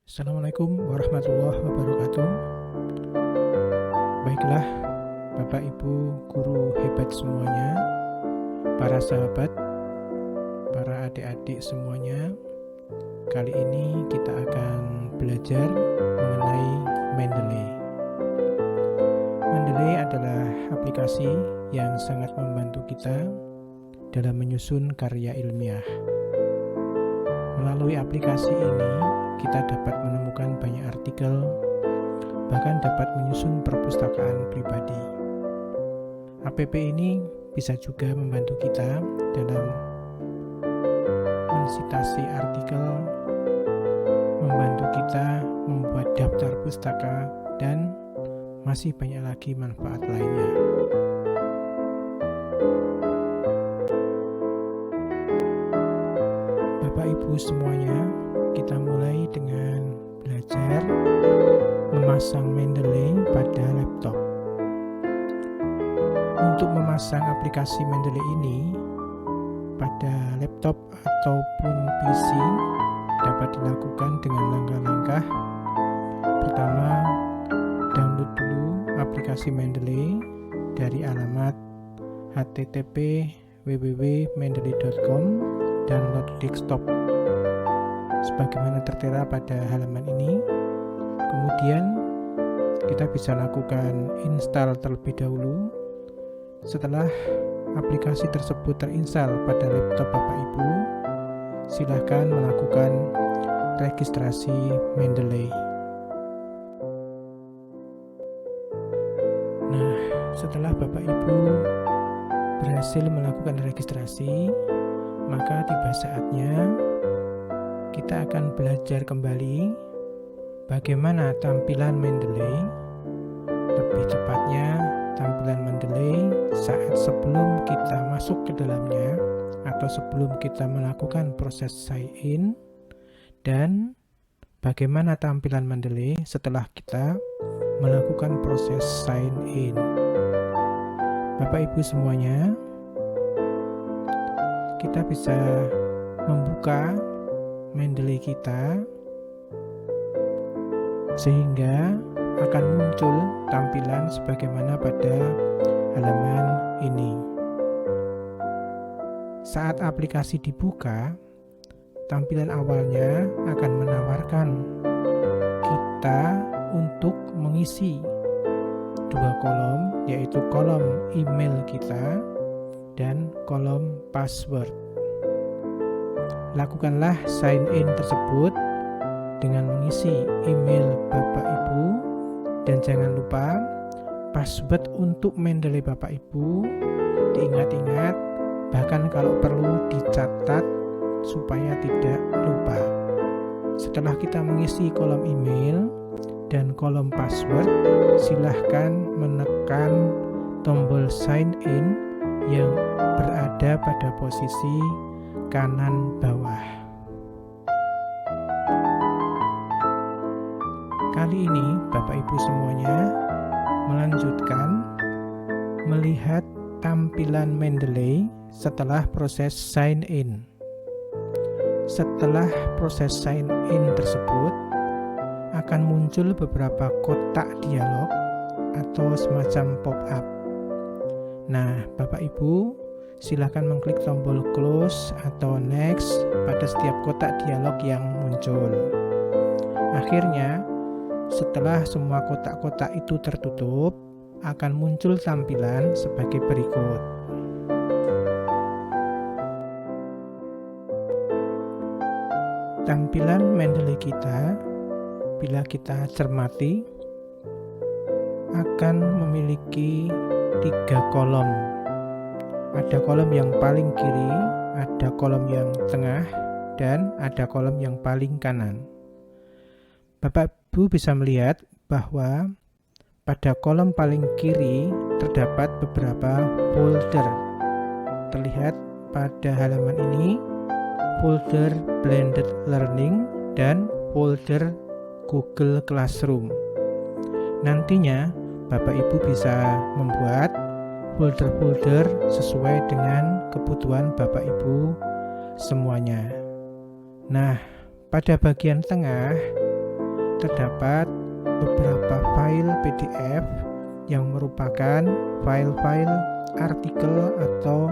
Assalamualaikum warahmatullahi wabarakatuh. Baiklah, Bapak Ibu guru hebat semuanya, para sahabat, para adik-adik semuanya. Kali ini kita akan belajar mengenai Mendeley. Mendeley adalah aplikasi yang sangat membantu kita dalam menyusun karya ilmiah. Melalui aplikasi ini, kita dapat menemukan banyak artikel, bahkan dapat menyusun perpustakaan pribadi. App ini bisa juga membantu kita dalam mensitasi artikel, membantu kita membuat daftar pustaka, dan masih banyak lagi manfaat lainnya. Bapak Ibu semuanya, kita mulai dengan belajar memasang Mendeley pada laptop. Untuk memasang aplikasi Mendeley ini pada laptop ataupun PC dapat dilakukan dengan langkah-langkah. Pertama, download dulu aplikasi Mendeley dari alamat http://www.mendeley.com, download desktop sebagaimana tertera pada halaman ini. Kemudian kita bisa lakukan install terlebih dahulu. Setelah aplikasi tersebut terinstall pada laptop Bapak Ibu, silakan melakukan registrasi Mendeley. Nah, setelah Bapak Ibu berhasil melakukan registrasi, maka tiba saatnya kita akan belajar kembali bagaimana tampilan Mendeley, lebih tepatnya tampilan Mendeley saat sebelum kita masuk ke dalamnya atau sebelum kita melakukan proses sign in, dan bagaimana tampilan Mendeley setelah kita melakukan proses sign in. Bapak Ibu semuanya, kita bisa membuka Mendeley kita sehingga akan muncul tampilan sebagaimana pada halaman ini. Saat aplikasi dibuka, tampilan awalnya akan menawarkan kita untuk mengisi dua kolom, yaitu kolom email kita dan kolom password. Lakukanlah sign in tersebut dengan mengisi email Bapak Ibu, dan jangan lupa password untuk Mendeley Bapak Ibu diingat-ingat, bahkan kalau perlu dicatat supaya tidak lupa. Setelah kita mengisi kolom email dan kolom password, silahkan menekan tombol sign in yang berada pada posisi kanan bawah. Kali ini Bapak Ibu semuanya melanjutkan melihat tampilan Mendeley setelah proses sign in. Setelah proses sign in tersebut akan muncul beberapa kotak dialog atau semacam pop-up. Nah, Bapak Ibu silakan mengklik tombol close atau next pada setiap kotak dialog yang muncul. Akhirnya, setelah semua kotak-kotak itu tertutup, akan muncul tampilan sebagai berikut. Tampilan Mendeley kita, bila kita cermati, akan memiliki 3 kolom. Ada kolom yang paling kiri, ada kolom yang tengah, dan ada kolom yang paling kanan. Bapak Ibu bisa melihat bahwa pada kolom paling kiri terdapat beberapa folder. Terlihat pada halaman ini folder Blended Learning dan folder Google Classroom. Nantinya Bapak Ibu bisa membuat folder-folder sesuai dengan kebutuhan Bapak Ibu semuanya. Nah, pada bagian tengah terdapat beberapa file PDF yang merupakan file-file artikel atau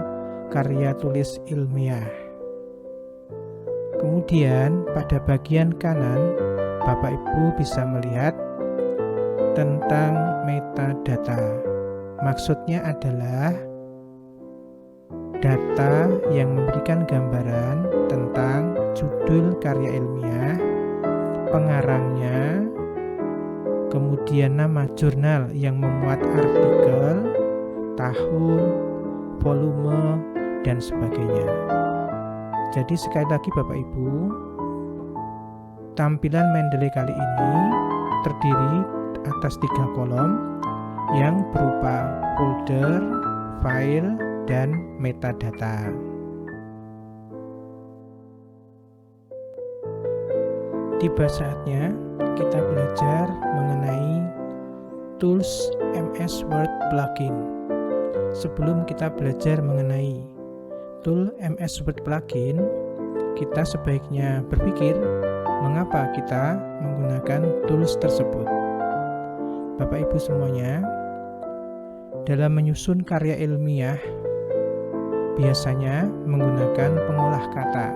karya tulis ilmiah. Kemudian pada bagian kanan, Bapak Ibu bisa melihat tentang metadata. Maksudnya adalah data yang memberikan gambaran tentang judul karya ilmiah, pengarangnya, kemudian nama jurnal yang memuat artikel, tahun, volume, dan sebagainya. Jadi sekali lagi Bapak Ibu, tampilan Mendeley kali ini terdiri atas 3 kolom yang berupa folder, file, dan metadata. Tiba saatnya kita belajar mengenai tools MS Word plugin. Sebelum kita belajar mengenai tool MS Word plugin, kita sebaiknya berpikir mengapa kita menggunakan tools tersebut. Bapak Ibu semuanya, dalam menyusun karya ilmiah biasanya menggunakan pengolah kata.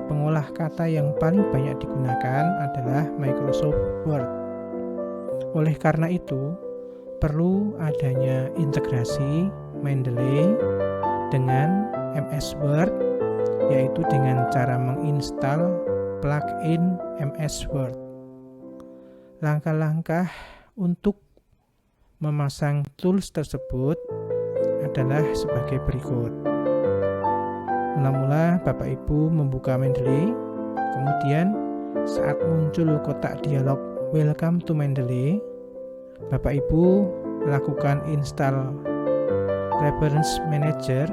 Pengolah kata yang paling banyak digunakan adalah Microsoft Word. Oleh karena itu, perlu adanya integrasi Mendeley dengan MS Word, yaitu dengan cara menginstal plugin MS Word. Langkah-langkah untuk memasang tools tersebut adalah sebagai berikut. Mula-mula Bapak Ibu membuka Mendeley, kemudian saat muncul kotak dialog Welcome to Mendeley, Bapak Ibu lakukan install Reference Manager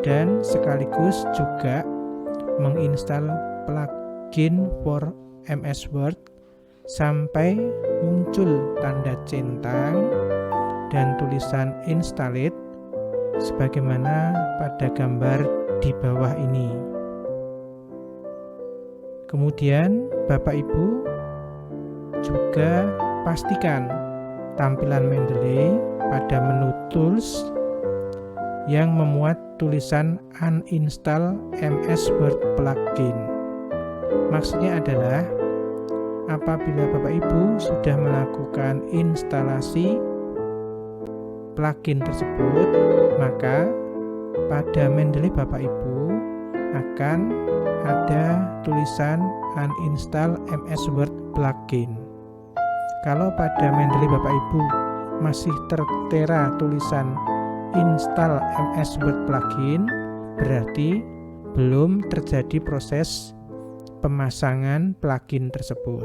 dan sekaligus juga menginstal plugin for MS Word sampai muncul tanda centang dan tulisan installed sebagaimana pada gambar di bawah ini. Kemudian Bapak Ibu juga pastikan tampilan Mendeley pada menu tools yang memuat tulisan uninstall MS Word plugin. Maksudnya adalah apabila Bapak Ibu sudah melakukan instalasi plugin tersebut, maka pada Mendeley Bapak Ibu akan ada tulisan uninstall MS Word plugin. Kalau pada Mendeley Bapak Ibu masih tertera tulisan install MS Word plugin, berarti belum terjadi proses pemasangan plugin tersebut.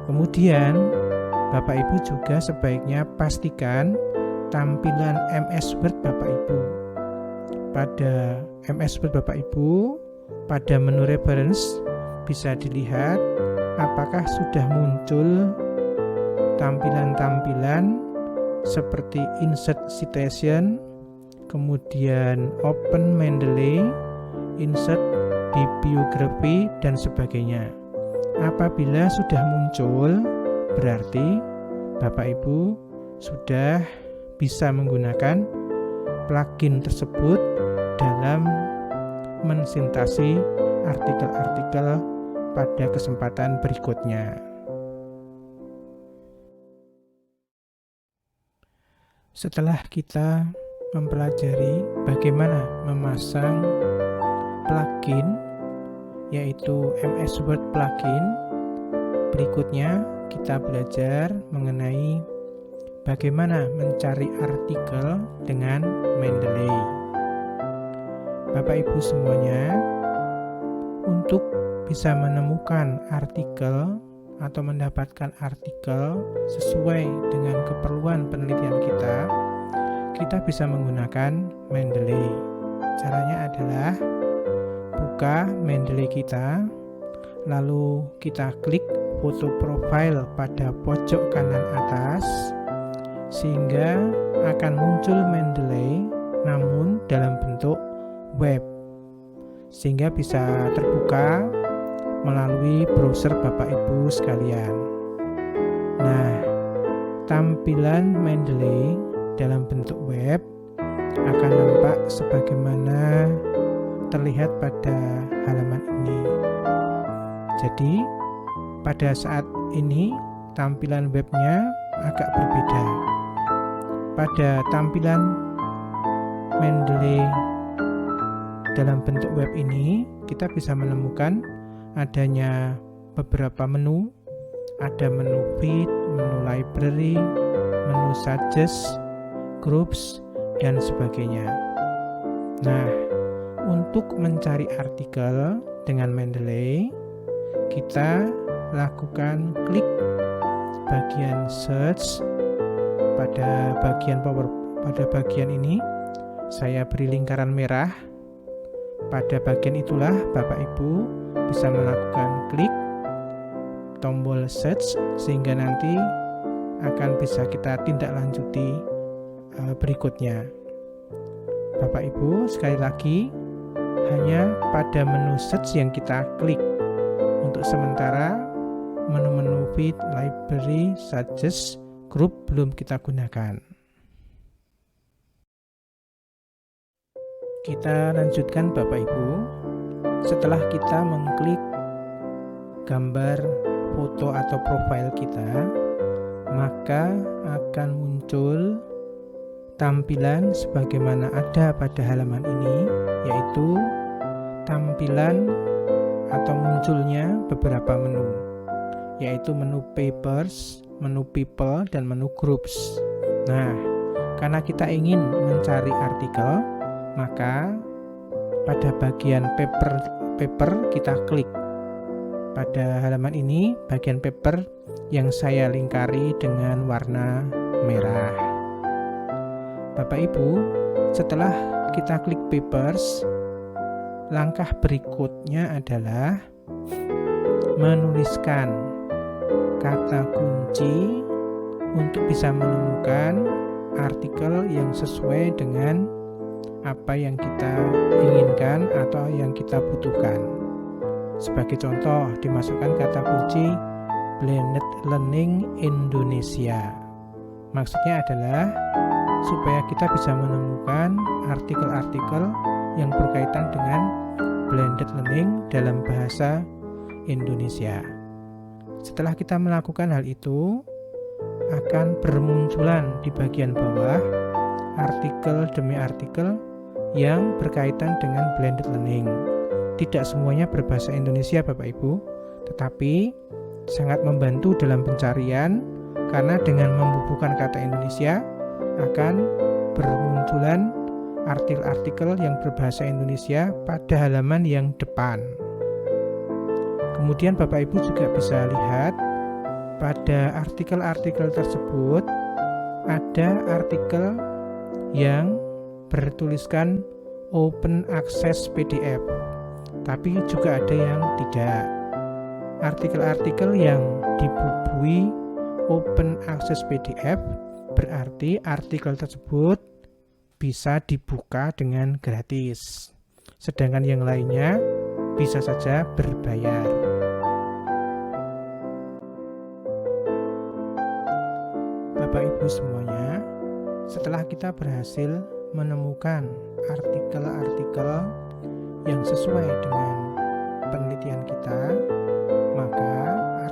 Kemudian Bapak Ibu juga sebaiknya pastikan tampilan MS Word Bapak Ibu. Pada MS Word Bapak Ibu, pada menu reference bisa dilihat apakah sudah muncul tampilan-tampilan seperti insert citation, kemudian open Mendeley, insert bibliography, dan sebagainya. Apabila sudah muncul, berarti Bapak Ibu sudah bisa menggunakan plugin tersebut dalam mensintasi artikel-artikel pada kesempatan berikutnya. Setelah kita mempelajari bagaimana memasang plugin, yaitu MS Word plugin, berikutnya kita belajar mengenai bagaimana mencari artikel dengan Mendeley. Bapak Ibu semuanya, untuk bisa menemukan artikel atau mendapatkan artikel sesuai dengan keperluan penelitian kita bisa menggunakan Mendeley. Caranya adalah buka Mendeley kita, lalu kita klik foto profil pada pojok kanan atas, sehingga akan muncul Mendeley namun dalam bentuk web, sehingga bisa terbuka melalui melalui browser Bapak Ibu sekalian. Nah, tampilan Mendeley dalam bentuk web akan nampak sebagaimana terlihat pada halaman ini. Jadi, pada saat ini tampilan webnya agak berbeda. Pada tampilan Mendeley dalam bentuk web ini, kita bisa menemukan adanya beberapa menu. Ada menu feed, menu library, menu suggest, groups, dan sebagainya. Nah, untuk mencari artikel dengan Mendeley, kita lakukan klik bagian search pada bagian ini. Saya beri lingkaran merah. Pada bagian itulah Bapak Ibu bisa melakukan klik tombol search sehingga nanti akan bisa kita tindak lanjuti berikutnya. Bapak Ibu, sekali lagi hanya pada menu search yang kita klik. Untuk sementara menu-menu feed, library, suggest, group belum kita gunakan. Kita lanjutkan Bapak Ibu. Setelah kita mengklik gambar foto atau profil kita, maka akan muncul tampilan sebagaimana ada pada halaman ini, yaitu tampilan atau munculnya beberapa menu, yaitu menu papers, menu people, dan menu groups. Nah, karena kita ingin mencari artikel, maka pada bagian paper kita klik. Pada halaman ini, bagian paper yang saya lingkari dengan warna merah. Bapak Ibu, setelah kita klik papers, langkah berikutnya adalah menuliskan kata kunci untuk bisa menemukan artikel yang sesuai dengan apa yang kita inginkan atau yang kita butuhkan. Sebagai contoh, dimasukkan kata kunci Blended Learning Indonesia. Maksudnya adalah supaya kita bisa menemukan artikel-artikel yang berkaitan dengan blended learning dalam bahasa Indonesia. Setelah kita melakukan hal itu, akan bermunculan di bagian bawah artikel demi artikel yang berkaitan dengan blended learning. Tidak semuanya berbahasa Indonesia Bapak Ibu, tetapi sangat membantu dalam pencarian karena dengan membubuhkan kata Indonesia akan bermunculan artikel-artikel yang berbahasa Indonesia pada halaman yang depan. Kemudian Bapak Ibu juga bisa lihat pada artikel-artikel tersebut ada artikel yang bertuliskan Open Access PDF, tapi juga ada yang tidak. Artikel-artikel yang dibubuhi Open Access PDF berarti artikel tersebut bisa dibuka dengan gratis, sedangkan yang lainnya bisa saja berbayar. Bapak Ibu semuanya, setelah kita berhasil menemukan artikel-artikel yang sesuai dengan penelitian kita, maka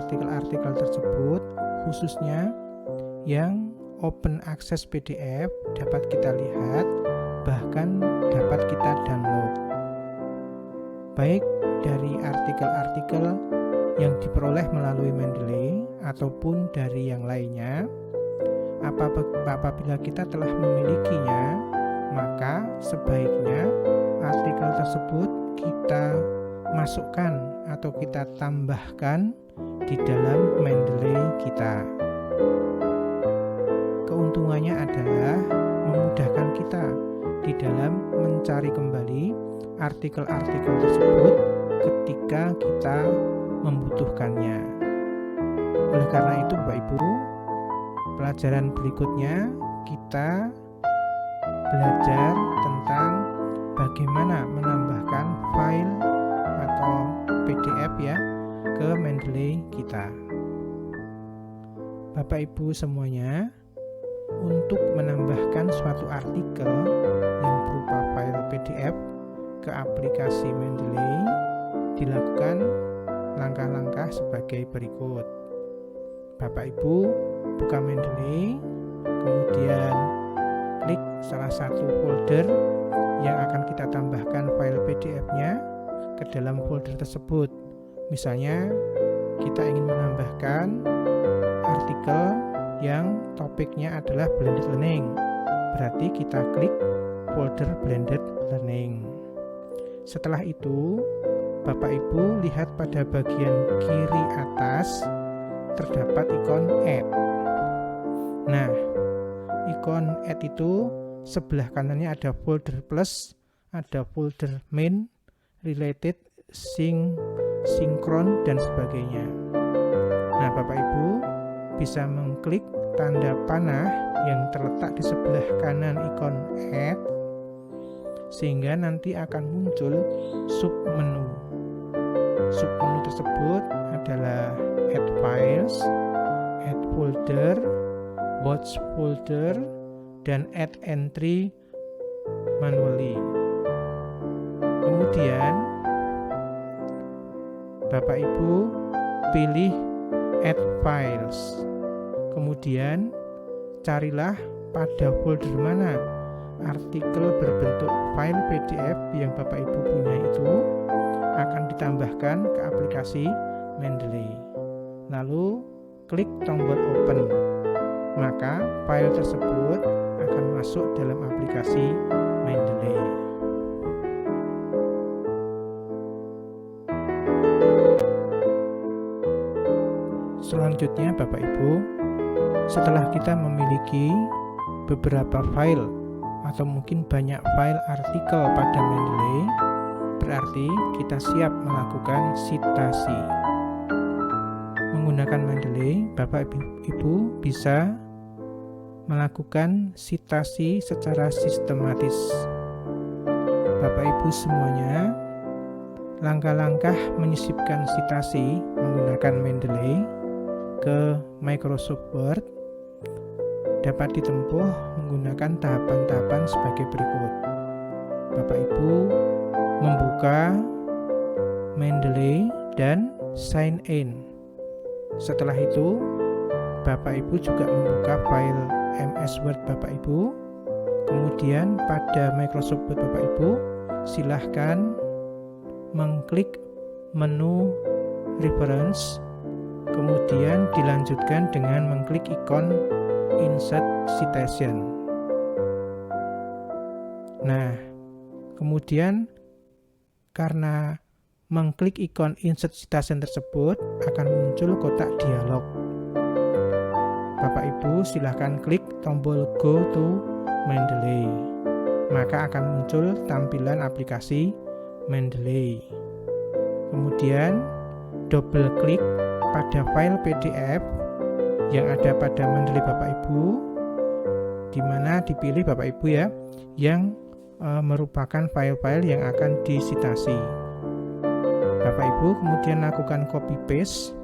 artikel-artikel tersebut khususnya yang open access PDF dapat kita lihat, bahkan dapat kita download. Baik dari artikel-artikel yang diperoleh melalui Mendeley ataupun dari yang lainnya. Apabila kita telah memilikinya, maka sebaiknya artikel tersebut kita masukkan atau kita tambahkan di dalam Mendeley kita. Keuntungannya adalah memudahkan kita di dalam mencari kembali artikel-artikel tersebut ketika kita membutuhkannya. Oleh karena itu Bapak Ibu, pelajaran berikutnya kita belajar tentang bagaimana menambahkan file atau PDF ya ke Mendeley kita. Bapak Ibu semuanya, untuk menambahkan suatu artikel yang berupa file PDF ke aplikasi Mendeley dilakukan langkah-langkah sebagai berikut. Bapak Ibu buka Mendeley, kemudian klik salah satu folder yang akan kita tambahkan file PDF-nya ke dalam folder tersebut. Misalnya kita ingin menambahkan artikel yang topiknya adalah blended learning, berarti kita klik folder blended learning. Setelah itu, Bapak Ibu lihat pada bagian kiri atas terdapat ikon add. Nah, ikon add itu sebelah kanannya ada folder plus, ada folder main, related, synchron, dan sebagainya. Nah, Bapak Ibu bisa mengklik tanda panah yang terletak di sebelah kanan ikon add, sehingga nanti akan muncul submenu. Submenu tersebut adalah add files, add folder, watch folder, dan add entry manually. Kemudian Bapak Ibu pilih add files. Kemudian carilah pada folder mana artikel berbentuk file PDF yang Bapak Ibu punya itu akan ditambahkan ke aplikasi Mendeley. Lalu klik tombol open. Maka file tersebut akan masuk dalam aplikasi Mendeley. Selanjutnya Bapak Ibu, setelah kita memiliki beberapa file atau mungkin banyak file artikel pada Mendeley, berarti kita siap melakukan citasi. Menggunakan Mendeley, Bapak Ibu bisa melakukan citasi secara sistematis. Bapak Ibu semuanya, langkah-langkah menyisipkan citasi menggunakan Mendeley ke Microsoft Word dapat ditempuh menggunakan tahapan-tahapan sebagai berikut. Bapak Ibu membuka Mendeley dan sign in. Setelah itu, Bapak Ibu juga membuka file MS Word Bapak Ibu. Kemudian pada Microsoft Word Bapak Ibu, silahkan mengklik menu reference, kemudian dilanjutkan dengan mengklik ikon insert citation. Nah, kemudian karena mengklik ikon insert citation tersebut akan muncul kotak dialog. Bapak Ibu silahkan klik tombol Go to Mendeley. Maka akan muncul tampilan aplikasi Mendeley. Kemudian double klik pada file PDF yang ada pada Mendeley Bapak Ibu, di mana dipilih Bapak Ibu ya, yang merupakan file-file yang akan disitasi. Bapak Ibu kemudian lakukan copy paste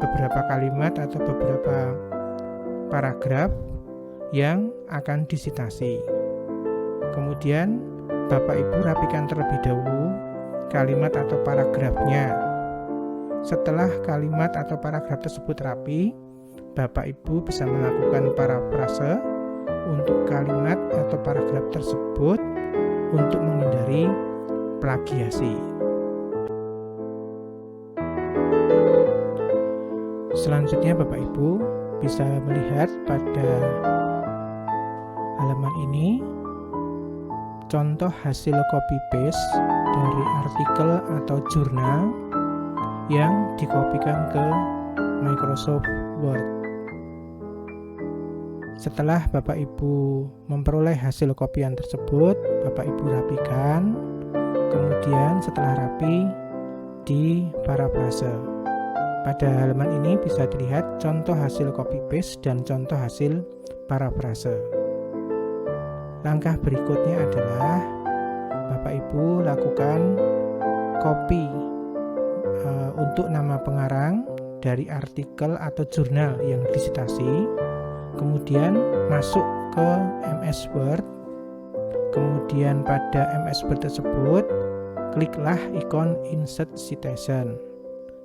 beberapa kalimat atau beberapa paragraf yang akan disitasi. Kemudian Bapak Ibu rapikan terlebih dahulu kalimat atau paragrafnya. Setelah kalimat atau paragraf tersebut rapi, Bapak Ibu bisa melakukan parafrase untuk kalimat atau paragraf tersebut untuk menghindari plagiasi. Selanjutnya Bapak Ibu bisa melihat pada halaman ini contoh hasil copy paste dari artikel atau jurnal yang dikopikan ke Microsoft Word. Setelah Bapak Ibu memperoleh hasil kopian tersebut, Bapak Ibu rapikan, kemudian setelah rapi diparafrase. Pada halaman ini bisa dilihat contoh hasil copy paste dan contoh hasil parafrase. Langkah berikutnya adalah Bapak Ibu lakukan copy untuk nama pengarang dari artikel atau jurnal yang disitasi, kemudian masuk ke MS Word. Kemudian pada MS Word tersebut, kliklah ikon Insert Citation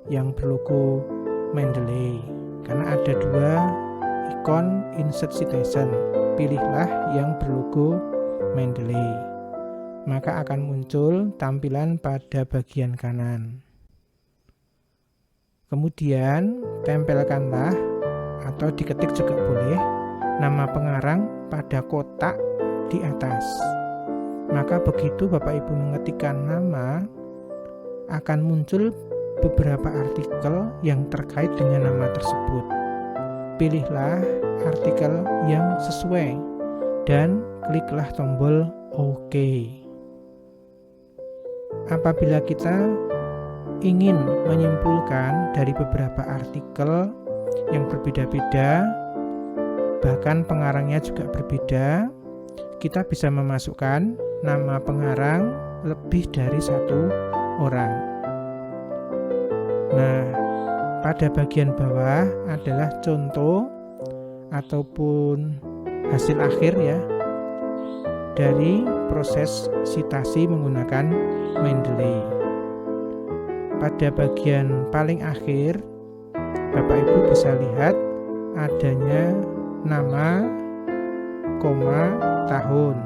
yang berlogo Mendeley. Karena ada dua ikon Insert Citation, pilihlah yang berlogo Mendeley. Maka akan muncul tampilan pada bagian kanan. Kemudian tempelkanlah atau diketik juga boleh nama pengarang pada kotak di atas. Maka begitu Bapak Ibu mengetikkan nama, akan muncul beberapa artikel yang terkait dengan nama tersebut. Pilihlah artikel yang sesuai dan kliklah tombol OK. Apabila kita ingin menyimpulkan dari beberapa artikel yang berbeda-beda, bahkan pengarangnya juga berbeda, kita bisa memasukkan nama pengarang lebih dari satu orang. Nah, pada bagian bawah adalah contoh ataupun hasil akhir ya dari proses sitasi menggunakan Mendeley. Pada bagian paling akhir, Bapak Ibu bisa lihat adanya nama, tahun.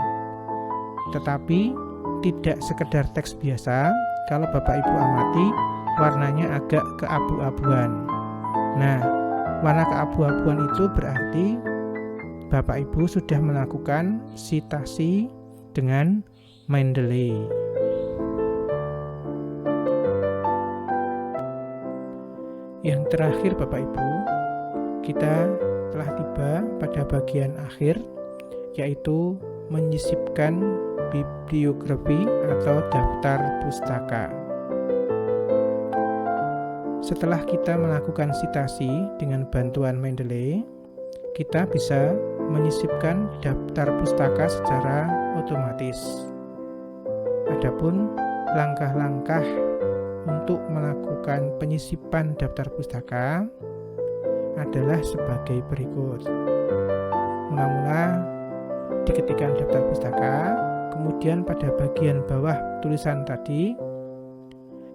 Tetapi tidak sekedar teks biasa. Kalau Bapak Ibu amati, warnanya agak keabu-abuan. Nah, warna keabu-abuan itu berarti Bapak Ibu sudah melakukan sitasi dengan Mendeley. Yang terakhir Bapak Ibu, kita telah tiba pada bagian akhir, yaitu menyisipkan bibliografi atau daftar pustaka. Setelah kita melakukan sitasi dengan bantuan Mendeley, kita bisa menyisipkan daftar pustaka secara otomatis. Adapun langkah-langkah untuk melakukan penyisipan daftar pustaka adalah sebagai berikut. Mula-mula diketikkan daftar pustaka, kemudian pada bagian bawah tulisan tadi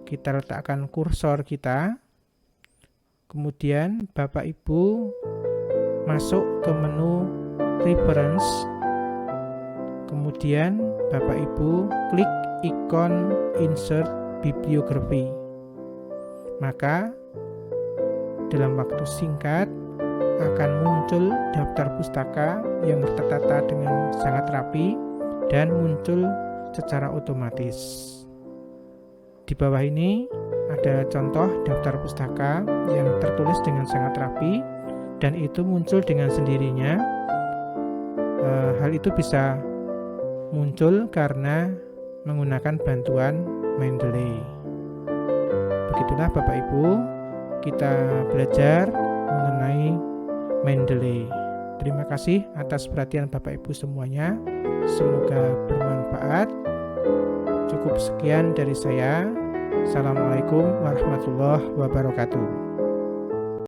kita letakkan kursor kita, kemudian Bapak Ibu masuk ke menu Reference, kemudian Bapak Ibu klik ikon Insert Bibliography. Maka dalam waktu singkat akan muncul daftar pustaka yang tertata dengan sangat rapi dan muncul secara otomatis. Di bawah ini ada contoh daftar pustaka yang tertulis dengan sangat rapi dan itu muncul dengan sendirinya. Hal itu bisa muncul karena menggunakan bantuan Mendeley. Begitulah Bapak Ibu, kita belajar mengenai Mendeley. Terima kasih atas perhatian Bapak Ibu semuanya. Semoga bermanfaat. Cukup sekian dari saya. Assalamualaikum warahmatullahi wabarakatuh.